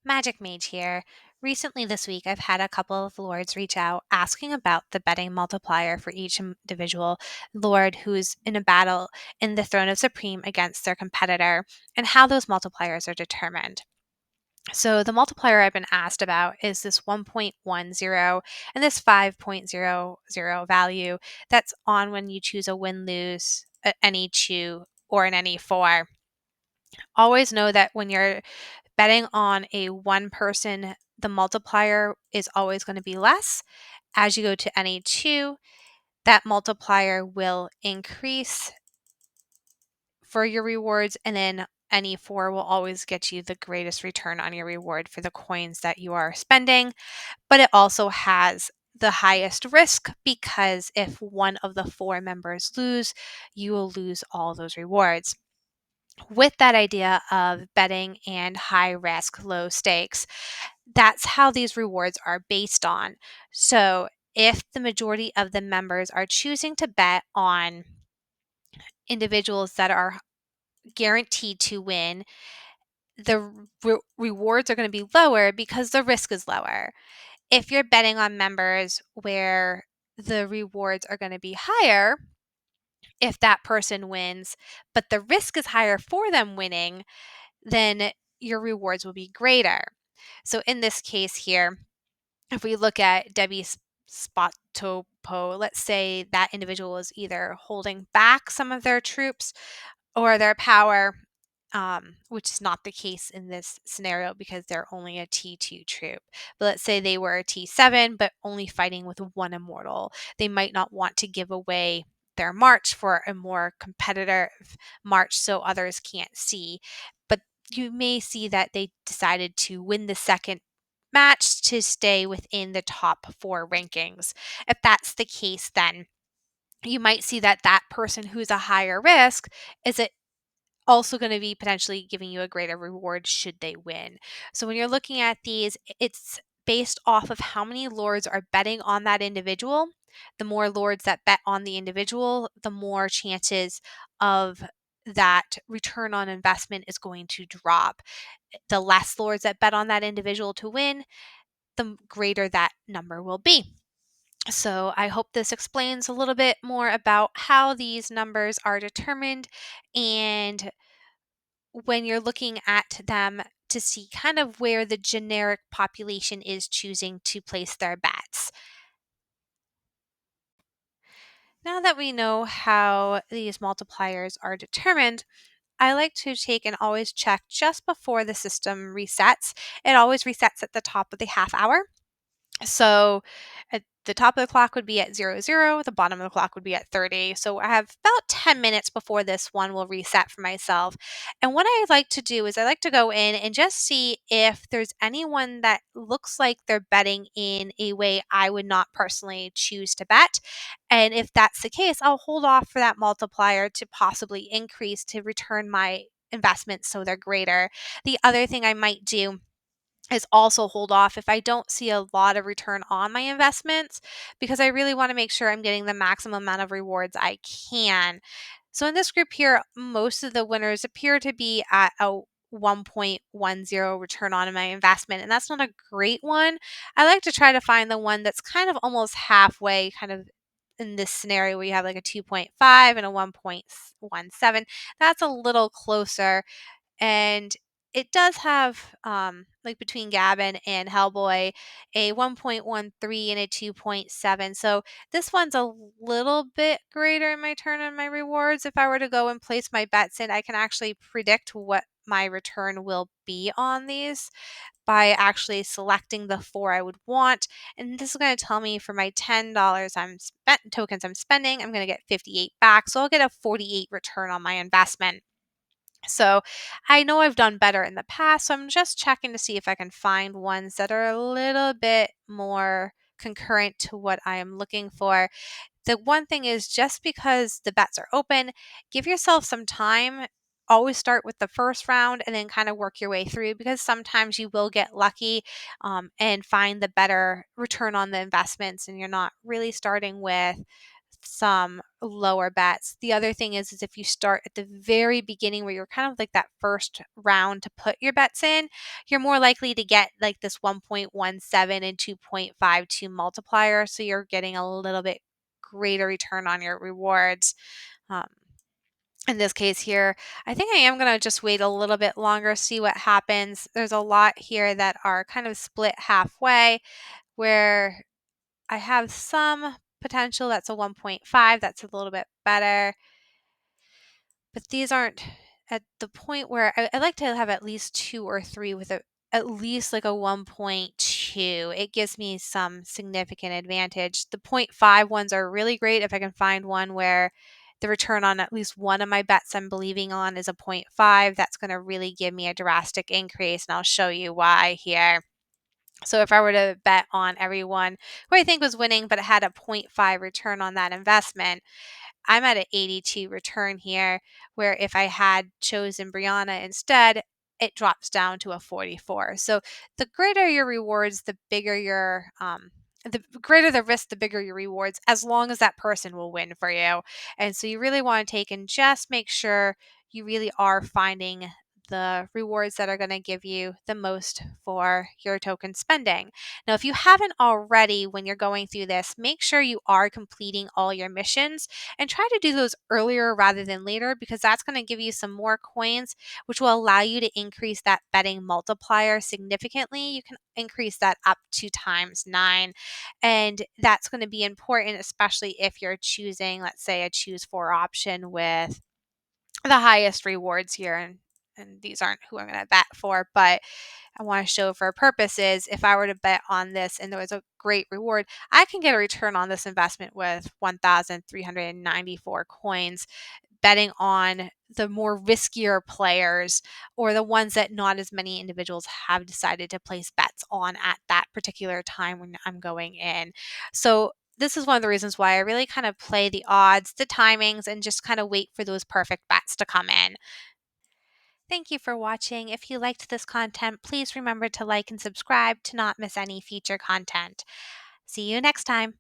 Magic Mage here. Recently this week, I've had a couple of lords reach out asking about the betting multiplier for each individual lord who's in a battle in the Throne of Supreme against their competitor and how those multipliers are determined. So, the multiplier I've been asked about is this 1.10 and this 5.00 value that's on when you choose a win lose, any two, or an any four. Always know that when you're betting on a one person, the multiplier is always going to be less. As you go to any two, that multiplier will increase for your rewards, and then any four will always get you the greatest return on your reward for the coins that you are spending. But it also has the highest risk because if one of the four members lose, you will lose all those rewards. With that idea of betting and high risk, low stakes, that's how these rewards are based on. So, if the majority of the members are choosing to bet on individuals that are guaranteed to win, the rewards are going to be lower because the risk is lower. If you're betting on members where the rewards are going to be higher, if that person wins, but the risk is higher for them winning, then your rewards will be greater. So in this case here, if we look at Debbie's spot topo, let's say that individual is either holding back some of their troops or their power, which is not the case in this scenario because they're only a T2 troop. But let's say they were a T7, but only fighting with one immortal. They might not want to give away their march for a more competitive march so others can't see. But you may see that they decided to win the second match to stay within the top four rankings. If that's the case, then you might see that that person who's a higher risk is also going to be potentially giving you a greater reward should they win. So when you're looking at these, it's based off of how many lords are betting on that individual. The more lords that bet on the individual, the more chances of that return on investment is going to drop. The less lords that bet on that individual to win, the greater that number will be. So, I hope this explains a little bit more about how these numbers are determined and when you're looking at them to see kind of where the generic population is choosing to place their bets. Now that we know how these multipliers are determined, I like to take and always check just before the system resets. It always resets at the top of the half hour. So at the top of the clock would be at 00, the bottom of the clock would be at 30. So I have about 10 minutes before this one will reset for myself. And what I like to do is I like to go in and just see if there's anyone that looks like they're betting in a way I would not personally choose to bet. And if that's the case, I'll hold off for that multiplier to possibly increase to return my investments so they're greater. The other thing I might do is also hold off if I don't see a lot of return on my investments because I really want to make sure I'm getting the maximum amount of rewards I can. So in this group here, most of the winners appear to be at a 1.10 return on my investment, and that's not a great one. I like to try to find the one that's kind of almost halfway, kind of in this scenario where you have like a 2.5 and a 1.17. That's a little closer, and it does have, like between Gavin and Hellboy, a 1.13 and a 2.7. So this one's a little bit greater in my turn and my rewards. If I were to go and place my bets in, I can actually predict what my return will be on these by actually selecting the four I would want. And this is going to tell me for my $10 tokens I'm spending, I'm going to get 58 back. So I'll get a 48 return on my investment. So I know I've done better in the past, so I'm just checking to see if I can find ones that are a little bit more concurrent to what I am looking for. The one thing is just because the bets are open, give yourself some time. Always start with the first round and then kind of work your way through because sometimes you will get lucky and find the better return on the investments, and you're not really starting with some lower bets. The other thing is if you start at the very beginning where you're kind of like that first round to put your bets in, you're more likely to get like this 1.17 and 2.52 multiplier. So you're getting a little bit greater return on your rewards. Um, in this case here, I think I am going to just wait a little bit longer, see what happens. There's a lot here that are kind of split halfway where I have some potential. That's a 1.5. That's a little bit better. But these aren't at the point where I like to have at least 2 or 3 with at least like a 1.2. It gives me some significant advantage. The point 0.5 ones are really great if I can find one where the return on at least one of my bets I'm believing on is a point 0.5. That's going to really give me a drastic increase, and I'll show you why here. So if I were to bet on everyone who I think was winning, but it had a point 0.5 return on that investment, I'm at an 82 return here, where if I had chosen Brianna instead, it drops down to a 44. So the greater your rewards, the greater the risk, the bigger your rewards, as long as that person will win for you. And so you really want to take and just make sure you really are finding the rewards that are going to give you the most for your token spending. Now, if you haven't already, when you're going through this, make sure you are completing all your missions and try to do those earlier rather than later, because that's going to give you some more coins, which will allow you to increase that betting multiplier significantly. You can increase that up to times 9. And that's going to be important, especially if you're choosing, let's say, a choose 4 option with the highest rewards here. And these aren't who I'm going to bet for, but I want to show for purposes, if I were to bet on this and there was a great reward, I can get a return on this investment with 1,394 coins, betting on the more riskier players or the ones that not as many individuals have decided to place bets on at that particular time when I'm going in. So this is one of the reasons why I really kind of play the odds, the timings, and just kind of wait for those perfect bets to come in. Thank you for watching. If you liked this content, please remember to like and subscribe to not miss any future content. See you next time.